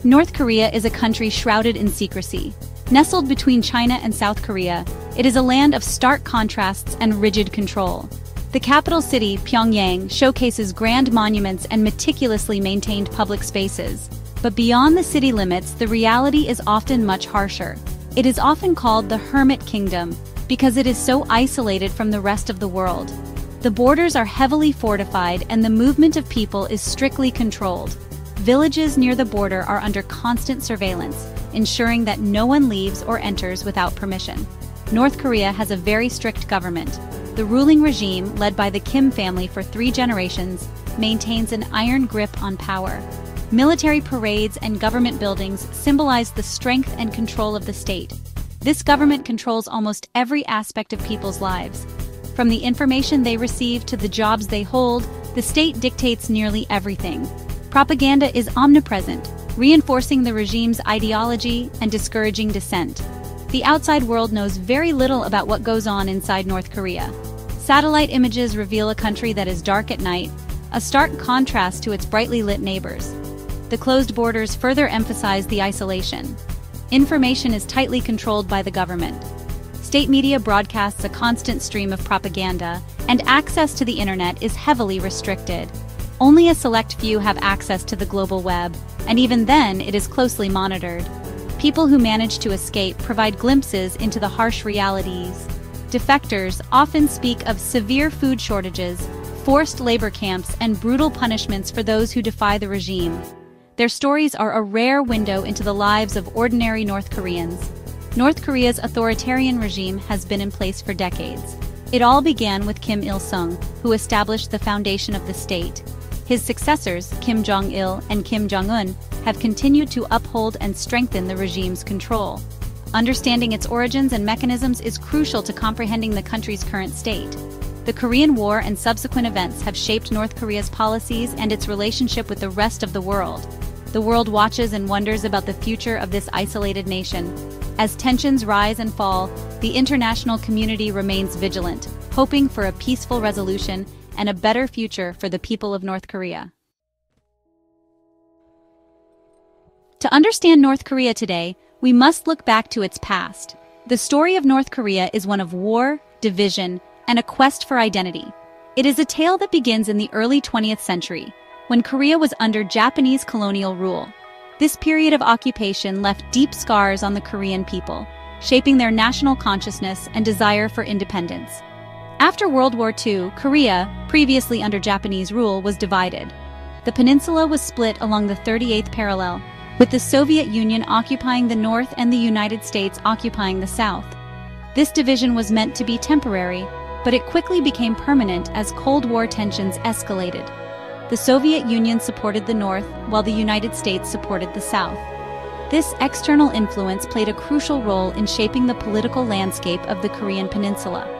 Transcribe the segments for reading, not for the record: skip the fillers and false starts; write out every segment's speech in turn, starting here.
North Korea is a country shrouded in secrecy. Nestled between China and South Korea, it is a land of stark contrasts and rigid control. The capital city, Pyongyang, showcases grand monuments and meticulously maintained public spaces. But beyond the city limits, the reality is often much harsher. It is often called the Hermit Kingdom because it is so isolated from the rest of the world. The borders are heavily fortified and the movement of people is strictly controlled. Villages near the border are under constant surveillance, ensuring that no one leaves or enters without permission. North Korea has a very strict government. The ruling regime, led by the Kim family for 3 generations, maintains an iron grip on power. Military parades and government buildings symbolize the strength and control of the state. This government controls almost every aspect of people's lives. From the information they receive to the jobs they hold, the state dictates nearly everything. Propaganda is omnipresent, reinforcing the regime's ideology and discouraging dissent. The outside world knows very little about what goes on inside North Korea. Satellite images reveal a country that is dark at night, a stark contrast to its brightly lit neighbors. The closed borders further emphasize the isolation. Information is tightly controlled by the government. State media broadcasts a constant stream of propaganda, and access to the internet is heavily restricted. Only a select few have access to the global web, and even then it is closely monitored. People who manage to escape provide glimpses into the harsh realities. Defectors often speak of severe food shortages, forced labor camps, and brutal punishments for those who defy the regime. Their stories are a rare window into the lives of ordinary North Koreans. North Korea's authoritarian regime has been in place for decades. It all began with Kim Il-sung, who established the foundation of the state. His successors, Kim Jong-il and Kim Jong-un, have continued to uphold and strengthen the regime's control. Understanding its origins and mechanisms is crucial to comprehending the country's current state. The Korean War and subsequent events have shaped North Korea's policies and its relationship with the rest of the world. The world watches and wonders about the future of this isolated nation. As tensions rise and fall, the international community remains vigilant, hoping for a peaceful resolution and a better future for the people of North Korea. To understand North Korea today, we must look back to its past. The story of North Korea is one of war, division, and a quest for identity. It is a tale that begins in the early 20th century, when Korea was under Japanese colonial rule. This period of occupation left deep scars on the Korean people, shaping their national consciousness and desire for independence. After World War II, Korea, previously under Japanese rule, was divided. The peninsula was split along the 38th parallel, with the Soviet Union occupying the north and the United States occupying the south. This division was meant to be temporary, but it quickly became permanent as Cold War tensions escalated. The Soviet Union supported the north, while the United States supported the south. This external influence played a crucial role in shaping the political landscape of the Korean peninsula.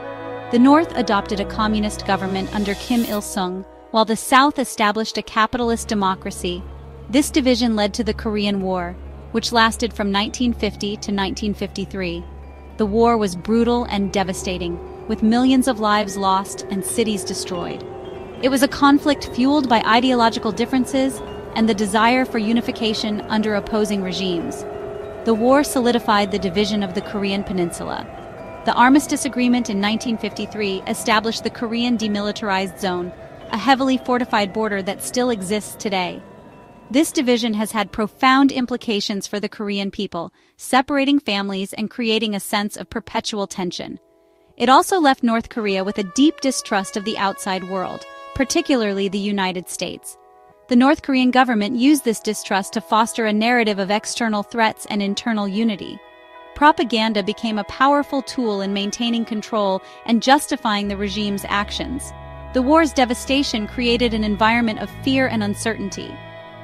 The north adopted a communist government under Kim Il-sung, while the south established a capitalist democracy. This division led to the Korean War, which lasted from 1950 to 1953. The war was brutal and devastating, with millions of lives lost and cities destroyed. It was a conflict fueled by ideological differences and the desire for unification under opposing regimes. The war solidified the division of the Korean peninsula. The Armistice Agreement in 1953 established the Korean Demilitarized Zone, a heavily fortified border that still exists today. This division has had profound implications for the Korean people, separating families and creating a sense of perpetual tension. It also left North Korea with a deep distrust of the outside world, particularly the United States. The North Korean government used this distrust to foster a narrative of external threats and internal unity. Propaganda became a powerful tool in maintaining control and justifying the regime's actions. The war's devastation created an environment of fear and uncertainty.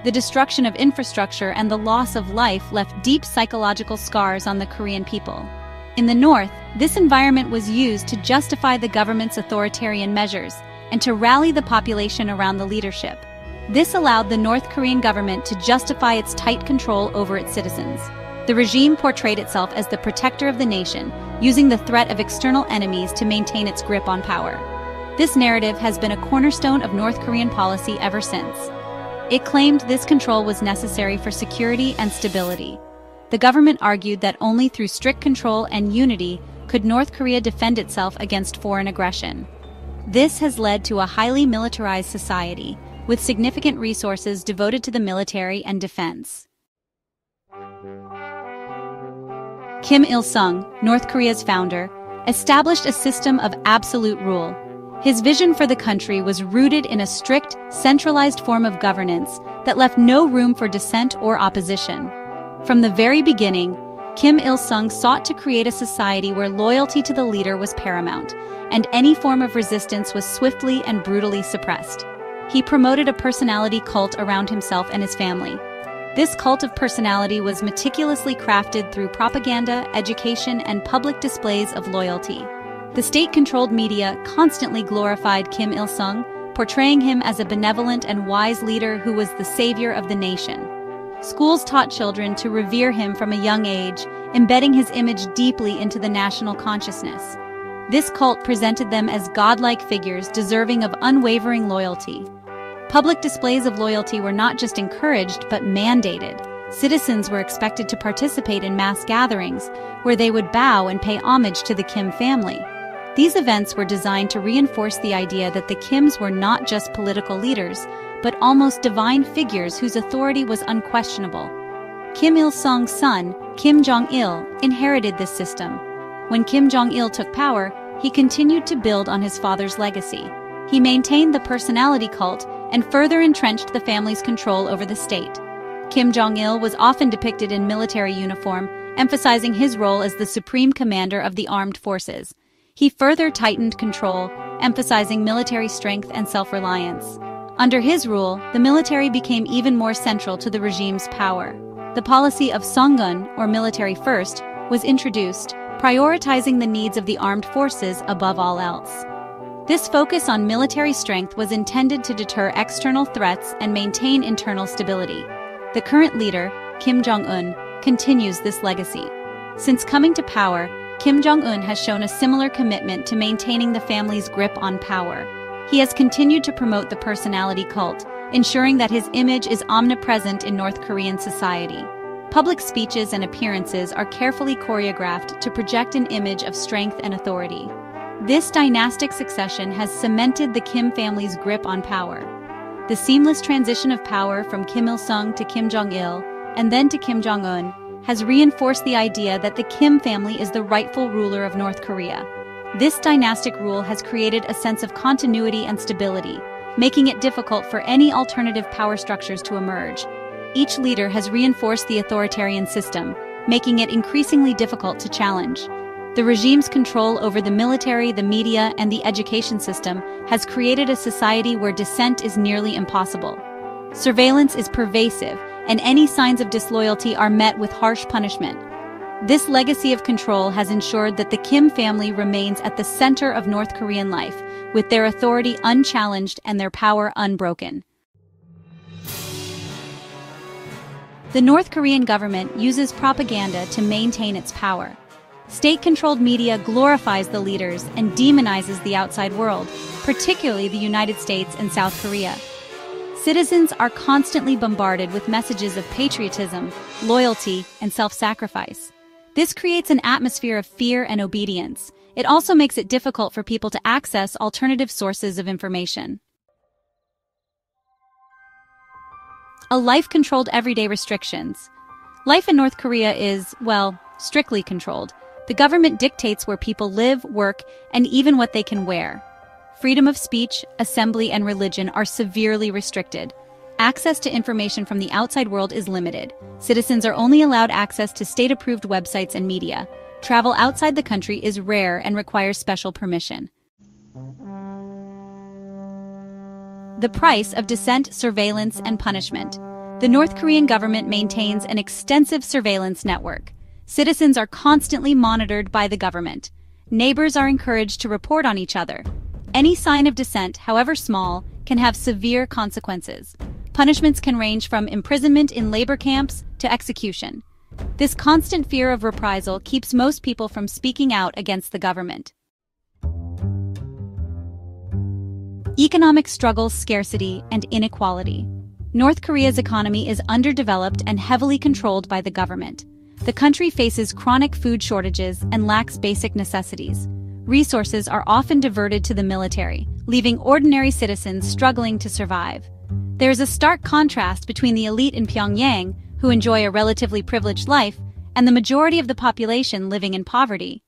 The destruction of infrastructure and the loss of life left deep psychological scars on the Korean people. In the north, this environment was used to justify the government's authoritarian measures and to rally the population around the leadership. This allowed the North Korean government to justify its tight control over its citizens. The regime portrayed itself as the protector of the nation, using the threat of external enemies to maintain its grip on power. This narrative has been a cornerstone of North Korean policy ever since. It claimed this control was necessary for security and stability. The government argued that only through strict control and unity could North Korea defend itself against foreign aggression. This has led to a highly militarized society, with significant resources devoted to the military and defense. Kim Il-sung, North Korea's founder, established a system of absolute rule. His vision for the country was rooted in a strict, centralized form of governance that left no room for dissent or opposition. From the very beginning, Kim Il-sung sought to create a society where loyalty to the leader was paramount, and any form of resistance was swiftly and brutally suppressed. He promoted a personality cult around himself and his family. This cult of personality was meticulously crafted through propaganda, education, and public displays of loyalty. The state-controlled media constantly glorified Kim Il-sung, portraying him as a benevolent and wise leader who was the savior of the nation. Schools taught children to revere him from a young age, embedding his image deeply into the national consciousness. This cult presented them as godlike figures deserving of unwavering loyalty. Public displays of loyalty were not just encouraged, but mandated. Citizens were expected to participate in mass gatherings, where they would bow and pay homage to the Kim family. These events were designed to reinforce the idea that the Kims were not just political leaders, but almost divine figures whose authority was unquestionable. Kim Il-sung's son, Kim Jong-il, inherited this system. When Kim Jong-il took power, he continued to build on his father's legacy. He maintained the personality cult and further entrenched the family's control over the state. Kim Jong-il was often depicted in military uniform, emphasizing his role as the supreme commander of the armed forces. He further tightened control, emphasizing military strength and self-reliance. Under his rule, the military became even more central to the regime's power. The policy of Songun, or military first, was introduced, prioritizing the needs of the armed forces above all else. This focus on military strength was intended to deter external threats and maintain internal stability. The current leader, Kim Jong-un, continues this legacy. Since coming to power, Kim Jong-un has shown a similar commitment to maintaining the family's grip on power. He has continued to promote the personality cult, ensuring that his image is omnipresent in North Korean society. Public speeches and appearances are carefully choreographed to project an image of strength and authority. This dynastic succession has cemented the Kim family's grip on power. The seamless transition of power from Kim Il-sung to Kim Jong-il, and then to Kim Jong-un, has reinforced the idea that the Kim family is the rightful ruler of North Korea. This dynastic rule has created a sense of continuity and stability, making it difficult for any alternative power structures to emerge. Each leader has reinforced the authoritarian system, making it increasingly difficult to challenge. The regime's control over the military, the media, and the education system has created a society where dissent is nearly impossible. Surveillance is pervasive, and any signs of disloyalty are met with harsh punishment. This legacy of control has ensured that the Kim family remains at the center of North Korean life, with their authority unchallenged and their power unbroken. The North Korean government uses propaganda to maintain its power. State-controlled media glorifies the leaders and demonizes the outside world, particularly the United States and South Korea. Citizens are constantly bombarded with messages of patriotism, loyalty, and self-sacrifice. This creates an atmosphere of fear and obedience. It also makes it difficult for people to access alternative sources of information. A life-controlled everyday restrictions. Life in North Korea is, well, strictly controlled. The government dictates where people live, work, and even what they can wear. Freedom of speech, assembly, and religion are severely restricted. Access to information from the outside world is limited. Citizens are only allowed access to state-approved websites and media. Travel outside the country is rare and requires special permission. The price of dissent, surveillance, and punishment. The North Korean government maintains an extensive surveillance network. Citizens are constantly monitored by the government. Neighbors are encouraged to report on each other. Any sign of dissent, however small, can have severe consequences. Punishments can range from imprisonment in labor camps to execution. This constant fear of reprisal keeps most people from speaking out against the government. Economic struggles, scarcity, and inequality. North Korea's economy is underdeveloped and heavily controlled by the government. The country faces chronic food shortages and lacks basic necessities. Resources are often diverted to the military, leaving ordinary citizens struggling to survive. There is a stark contrast between the elite in Pyongyang, who enjoy a relatively privileged life, and the majority of the population living in poverty.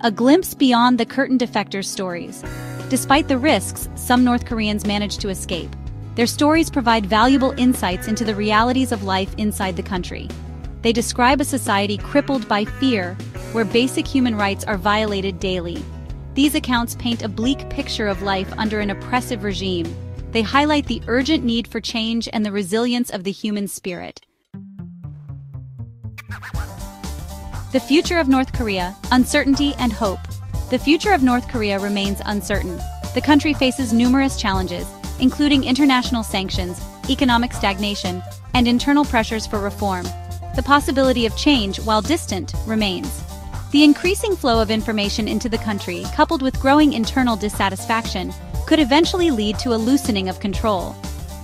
A glimpse beyond the curtain defectors' stories. Despite the risks, some North Koreans manage to escape. Their stories provide valuable insights into the realities of life inside the country. They describe a society crippled by fear, where basic human rights are violated daily. These accounts paint a bleak picture of life under an oppressive regime. They highlight the urgent need for change and the resilience of the human spirit. The future of North Korea, uncertainty and hope. The future of North Korea remains uncertain. The country faces numerous challenges, including international sanctions, economic stagnation, and internal pressures for reform. The possibility of change, while distant, remains. The increasing flow of information into the country, coupled with growing internal dissatisfaction, could eventually lead to a loosening of control.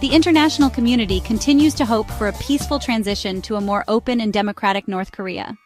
The international community continues to hope for a peaceful transition to a more open and democratic North Korea.